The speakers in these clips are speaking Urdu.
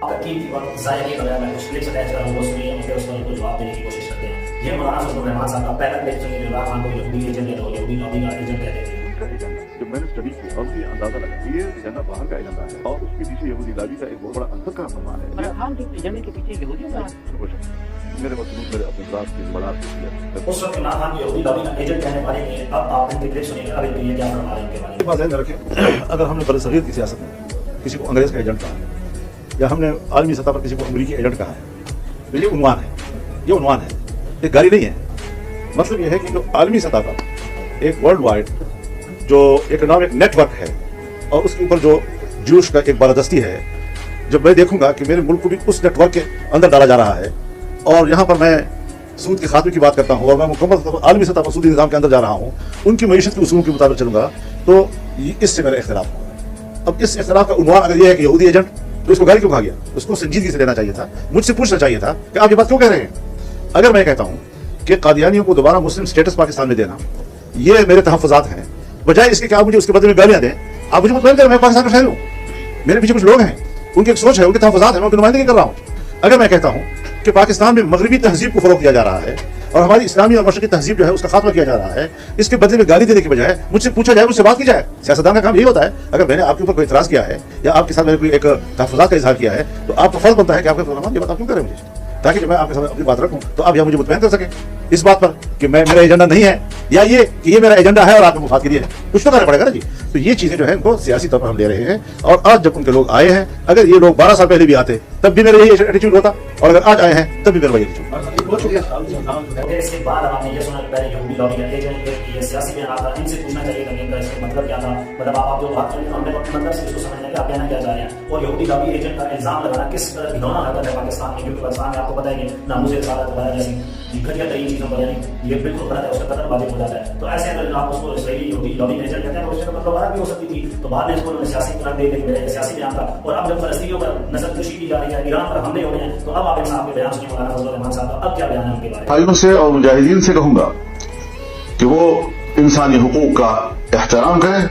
کی ضائع کے بغیر میں کچھ کلپس اٹیچ کروں وہ سنیے اور پھر اس پر جواب دینے کی کوشش کرتے ہیں. یہ مولانا فضل الرحمان صاحب کا پہلا کلپ سنیے جو عمران خان کو یہودی ایجنٹ کہتے ہیں, یہودی لابی کا ایجنٹ کہتے ہیں. جب میں نے اسٹڈی کی اور مجھے اندازہ لگا یہ ایجنڈا باہر کا ایجنڈا ہے اور اس کے پیچھے یہودی لابی کا ایک بہت بڑا اندر کا فرمان ہے. عمران خان کے ایجنڈے کے پیچھے یہودیوں کا میرے مطلوب میرے اپنے ذات کی بڑا اس وقت عمران خان کو یہودی لابی کا ایجنٹ کہنے والے ہیں. اب آپ ان کے کلپ سنیے اب یہ کیا فرما رہے ہیں ان کے بارے میں. بات ذہن میں رکھیں, اگر ہم نے برصغیر کی سیاست میں کسی کو انگریز کا ایجنٹ کہا ہے یا ہم نے عالمی سطح پر کسی کو امریکی ایجنٹ کہا ہے تو یہ عنوان ہے, یہ عنوان ہے, یہ گالی نہیں ہے. مطلب یہ ہے کہ جو عالمی سطح پر ایک ورلڈ وائڈ جو اکنامک نیٹ ورک ہے اور اس کے اوپر جو جوش کا ایک بالادستی ہے, جب میں دیکھوں گا کہ میرے ملک کو بھی اس نیٹ ورک کے اندر ڈالا جا رہا ہے اور یہاں پر میں سود کے خاتمے کی بات کرتا ہوں اور میں مکمل عالمی سطح پر سودی نظام کے اندر جا رہا ہوں, ان کی معیشت کے اصولوں کے مطابق چلوں گا, تو اس سے میرا اختلاف ہوگا. اب اس اختلاف کا عنوان اگر یہ ہے کہ یہودی ایجنٹ, تو اس کو گالی کیوں کہا گیا؟ اس کو سنجیدگی سے لینا چاہیے تھا, مجھ سے پوچھنا چاہیے تھا کہ آپ یہ بات کیوں کہہ رہے ہیں. اگر میں کہتا ہوں کہ قادیانیوں کو دوبارہ مسلم اسٹیٹس پاکستان میں دینا یہ میرے تحفظات ہیں, بجائے اس کے کہ آپ مجھے اس کے بدلے میں گالیاں دیں. آپ مجھے مطمئن کریں میں پاکستان کا شہری ہوں, میرے پیچھے کچھ لوگ ہیں, ان کی ایک سوچ ہے, ان کے تحفظات ہیں, میں ان کی نمائندگی کر رہا ہوں. اگر میں کہتا ہوں کہ پاکستان میں مغربی تہذیب کو فروغ دیا جا رہا ہے اور ہماری اسلامی اور مشرقی تہذیب جو ہے اس کا خاتمہ کیا جا رہا ہے, اس کے بدلے میں گالی دینے کے بجائے مجھ سے پوچھا جائے, مجھ سے بات کی جائے. سیاستدان کا کام یہی ہوتا ہے, اگر میں نے آپ کے اوپر کوئی اعتراض کیا ہے یا آپ کے ساتھ میں نے کوئی ایک تحفظات کا اظہار کیا ہے تو آپ کا فرض بنتا ہے کہ آپ کے فرمان یہ بات آپ کیوں کریں مجھے, تاکہ جب میں آپ کے ساتھ اپنی بات رکھوں تو آپ یہاں مجھے مطمئن کر سکیں اس بات پر کہ میرا ایجنڈا نہیں ہے یا یہ کہ یہ میرا ایجنڈا ہے اور آپ کے مفاد کے لیے ہے. کچھ تو کرنا پڑے گا نا جی. تو یہ چیزیں جو ہے ان کو سیاسی طور پر ہم لے رہے ہیں, اور آج جب ان کے لوگ آئے ہیں, اگر یہ لوگ 12 سال پہلے بھی آتے تب بھی میرا یہی ایٹیچیوڈ ہوتا, اور اگر آج آئے ہیں تب بھی میرا وہی ایٹیچیوڈ. بہت شکریہ. اس کے بعد آپ نے یہ سنا کہ پہلے یہودی لابی کا ایجنٹ یہ سیاسی بیان آتا, ان سے پوچھنا چاہیے کہ ان کا اس کا مطلب کیا تھا. مطلب آپ جو بات کریں ہم نے مطلب سے اس کو سمجھنا کہ آپ کہنا کیا چاہ رہے ہیں. اور یہودی لابی ایجنٹ کا الزام لگانا کس گھنونا حرکت ہے پاکستان میں, کیونکہ پاکستان میں آپ کو پتہ ہے کہ ناموز رسالت وغیرہ جیسی گھٹیا ترین چیزوں پر یعنی یہ بالکل غلط ہے, اس کا قدر واجب ہو جاتا ہے. تو ایسے اگر آپ اس کو اسرائیلی یہودی لابی ایجنٹ کہتے ہیں تو اس کا مطلب غلط بھی ہو سکتی تھی. تو بعد میں اس کو سیاسی قرار دے کے سیاسی بیان تھا, اور اب جب فلسطینیوں پر نسل کشی کی جا رہی ہے, ایران پر حملے ہو رہے ہیں, تو اب آپ ان صاحب کے بیان سنیں مولانا فضل الرحمان صاحب کا اب کیا بیان ہے ان کے بارے میں. بھائیوں سے اور مجاہدین سے کہوں گا کہ وہ انسانی حقوق کا احترام کریں,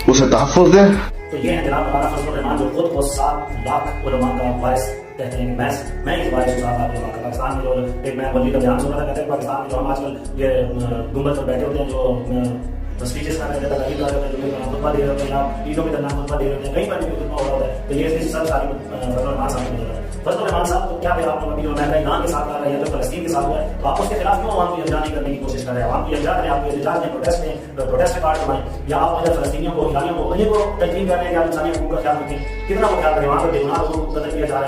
اسے تحفظ دیں. تو یہ ہے جناب مولانا فضل الرحمان جو خود کو 7 لاکھ علماء کا باعث کہتے ہیں کہ میں اس باعث پاکستان میں جو ایک میں ولی کا بیان سن رہا تھا, کہتے ہیں پاکستان میں جو ہم آج کل یہ گنبد پر بیٹھے ہوتے ہیں جو اسپیچز کر رہے تھے, تقریر کر رہے تھے, خطبہ دے رہے تھے, یا عیدوں کے درمیان خطبہ دے رہے تھے, کہیں پر بھی خطبہ ہو رہا ہے, تو یہ سب ساری فضل الرحمان صاحب نے دیا. فضل الرحمان صاحب تو کیا پھر آپ ابھی جو امریکہ ایران کے ساتھ کر رہے ہیں تو فلسطین کے ساتھ ہوا ہے, تو آپ اس کے خلاف کیوں عوام کو یکجا کرنے کی کوشش کر رہے ہیں. عوام کو یکجا کریں, آپ کو احتجاج میں پروٹیسٹ کارڈ بنائیں, یا آپ اگر فلسطینیوں کو ایرانیوں کو انہیں کو تجویز کر رہے ہیں کہ آپ انسانی حقوق کا خیال رکھیں. کتنا وہ خیال کریں, وہاں پر بے گناہ لوگوں کو قتل کیا جا رہا ہے.